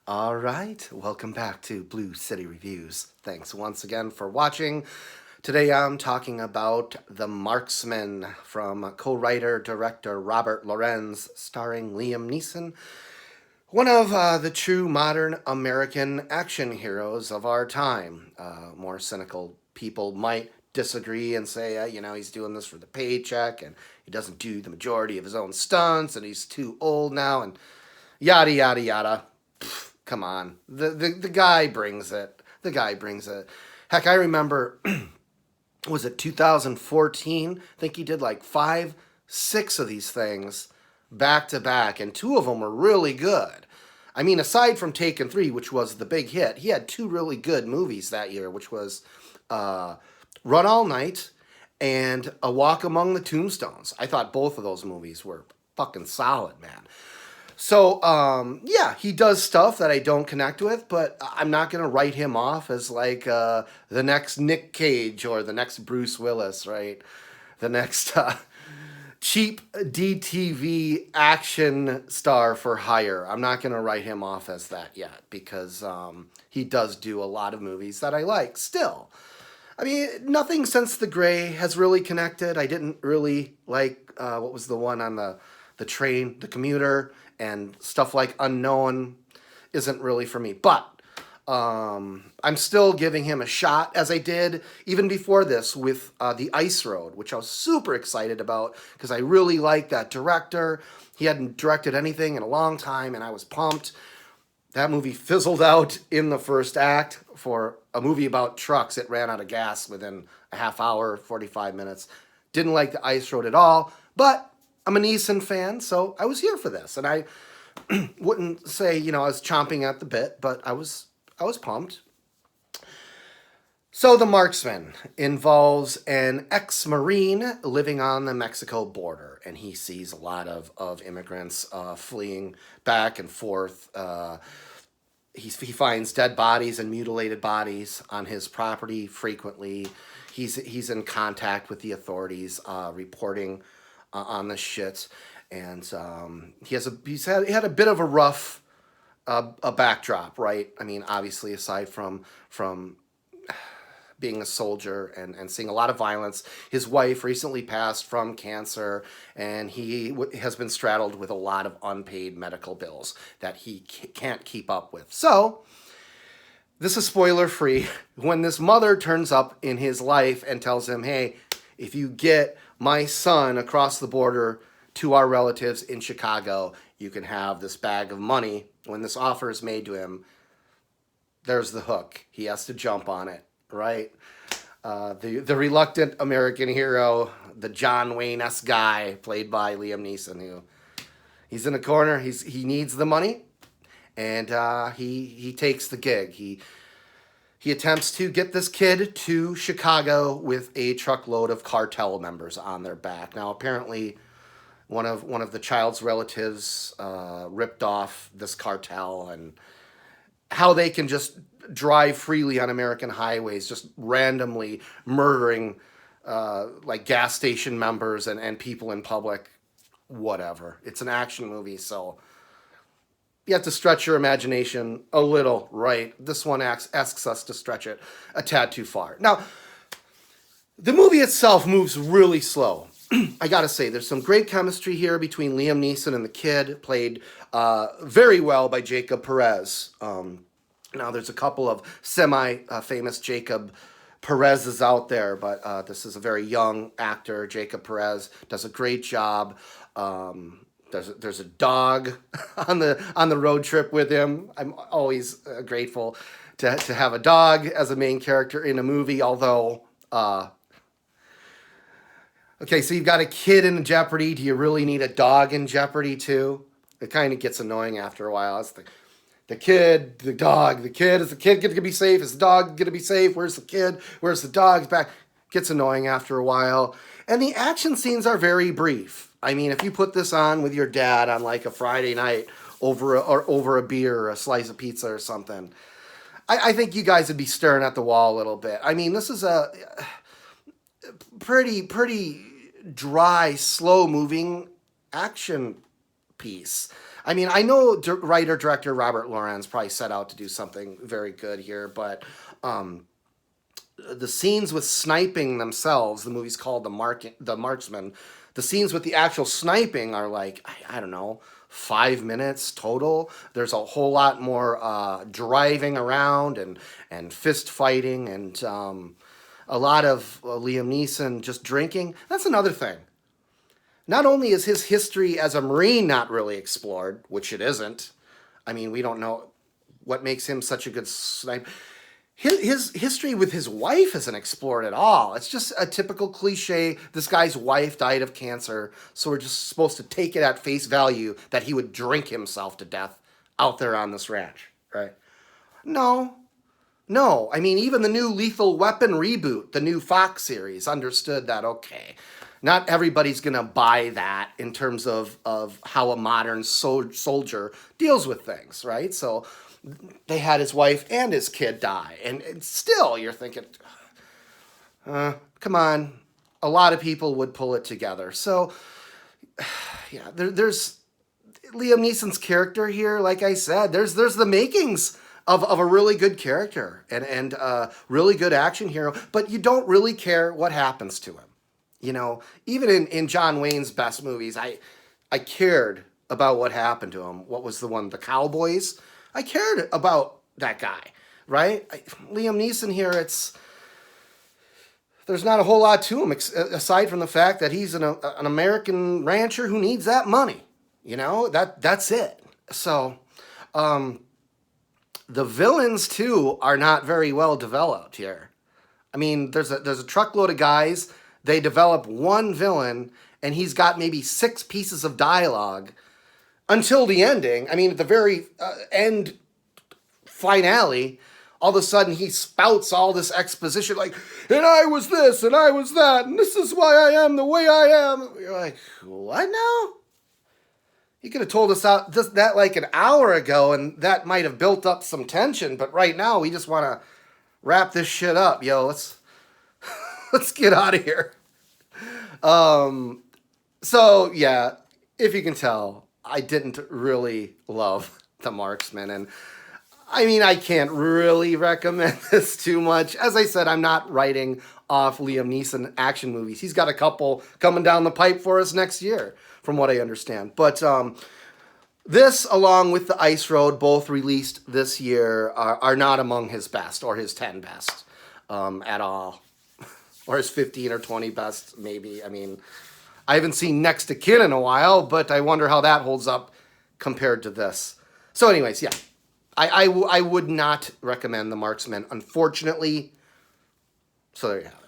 All right, welcome back to Blue City Reviews. Thanks once again for watching. Today I'm talking about The Marksman from co-writer director Robert Lorenz, starring Liam Neeson, one of the true modern American action heroes of our time. More cynical people might disagree and say, he's doing this for the paycheck and he doesn't do the majority of his own stunts and he's too old now and yada yada yada. Come on. The guy brings it. The guy brings it. Heck, I remember, was it 2014? I think he did like five, six of these things back to back, and two of them were really good. I mean, aside from Taken 3, which was the big hit, he had two really good movies that year, which was Run All Night and A Walk Among the Tombstones. I thought both of those movies were fucking solid, man. So, yeah, he does stuff that I don't connect with, but I'm not going to write him off as like the next Nick Cage or the next Bruce Willis, right? The next cheap DTV action star for hire. I'm not going to write him off as that yet because he does do a lot of movies that I like still. I mean, nothing since The Gray has really connected. I didn't really like, what was the one on the train, The Commuter, and stuff like Unknown isn't really for me. But I'm still giving him a shot, as I did even before this with The Ice Road, which I was super excited about because I really like that director. He hadn't directed anything in a long time, and I was pumped. That movie fizzled out in the first act. For a movie about trucks, it ran out of gas within a half hour, 45 minutes. Didn't like The Ice Road at all, but I'm a Neeson fan, so I was here for this. And I wouldn't say, I was chomping at the bit, but I was pumped. So The Marksman involves an ex-Marine living on the Mexico border, and he sees a lot of immigrants fleeing back and forth. He finds dead bodies and mutilated bodies on his property frequently. He's in contact with the authorities, reporting on the shit, and he had a bit of a rough a backdrop, right? I mean, obviously, aside from being a soldier and seeing a lot of violence. His wife recently passed from cancer, and he has been straddled with a lot of unpaid medical bills that he can't keep up with. So, this is spoiler free. When this mother turns up in his life and tells him, hey, if you get my son across the border to our relatives in Chicago, you can have this bag of money. When this offer is made to him, there's the hook. He has to jump on it, right? The reluctant American hero, the John Wayne-esque guy, played by Liam Neeson, who he's in a corner. He needs the money, and he takes the gig. He attempts to get this kid to Chicago with a truckload of cartel members on their back. Now, apparently, one of the child's relatives ripped off this cartel, and how they can just drive freely on American highways, just randomly murdering like gas station members and people in public. Whatever. It's an action movie, so you have to stretch your imagination a little, right? This one asks us to stretch it a tad too far. Now, the movie itself moves really slow. I gotta say, there's some great chemistry here between Liam Neeson and the kid, played very well by Jacob Perez. Now, there's a couple of semi-famous Jacob Perez's out there, but this is a very young actor. Jacob Perez does a great job. There's a dog on the road trip with him. I'm always grateful to have a dog as a main character in a movie, although... Okay, so you've got a kid in jeopardy. Do you really need a dog in jeopardy, too? It kind of gets annoying after a while. It's the kid, the dog, the kid. Is the kid going to be safe? Is the dog going to be safe? Where's the kid? Where's the dog? It's back. Gets annoying after a while. And the action scenes are very brief. I mean, if you put this on with your dad on like a Friday night over a beer or a slice of pizza or something, I think you guys would be staring at the wall a little bit. I mean, this is a pretty dry, slow-moving action piece. I mean, I know writer-director Robert Lorenz probably set out to do something very good here, but the scenes with sniping themselves, the movie's called the Marksman. The scenes with the actual sniping are like, I don't know, 5 minutes total. There's a whole lot more driving around and fist fighting and a lot of Liam Neeson just drinking. That's another thing. Not only is his history as a Marine not really explored, which it isn't. I mean, we don't know what makes him such a good sniper. His history with his wife isn't explored at all. It's just a typical cliche. This guy's wife died of cancer, so we're just supposed to take it at face value that he would drink himself to death out there on this ranch, right? No, no. I mean, even the new Lethal Weapon reboot, the new Fox series, understood that, okay, not everybody's going to buy that in terms of how a modern soldier deals with things, right? So they had his wife and his kid die. And still, you're thinking, come on. A lot of people would pull it together. So, yeah, there's Liam Neeson's character here. Like I said, there's the makings of a really good character and a really good action hero. But you don't really care what happens to him. You know, even in John Wayne's best movies, I cared about what happened to him. What was the one? The Cowboys? I cared about that guy, right? Liam Neeson here, there's not a whole lot to him aside from the fact that he's an American rancher who needs that money. You know, that's it. So, the villains too are not very well developed here. I mean, there's a truckload of guys. They develop one villain, and he's got maybe 6 pieces of dialogue until the ending. I mean, at the very end finale, all of a sudden he spouts all this exposition like, and I was this, and I was that, and this is why I am the way I am. You're like, what now? You could have told us that like an hour ago, and that might have built up some tension, but right now we just want to wrap this shit up. Yo, let's get out of here. So yeah, if you can tell, I didn't really love The Marksman, and I mean, I can't really recommend this too much. As I said, I'm not writing off Liam Neeson action movies. He's got a couple coming down the pipe for us next year, from what I understand. But this, along with The Ice Road, both released this year, are not among his best or his 10 best at all. Or his 15 or 20 best, maybe. I mean, I haven't seen Next to Kin in a while, but I wonder how that holds up compared to this. So anyways, yeah. I would not recommend The Marksman, unfortunately. So there you have it.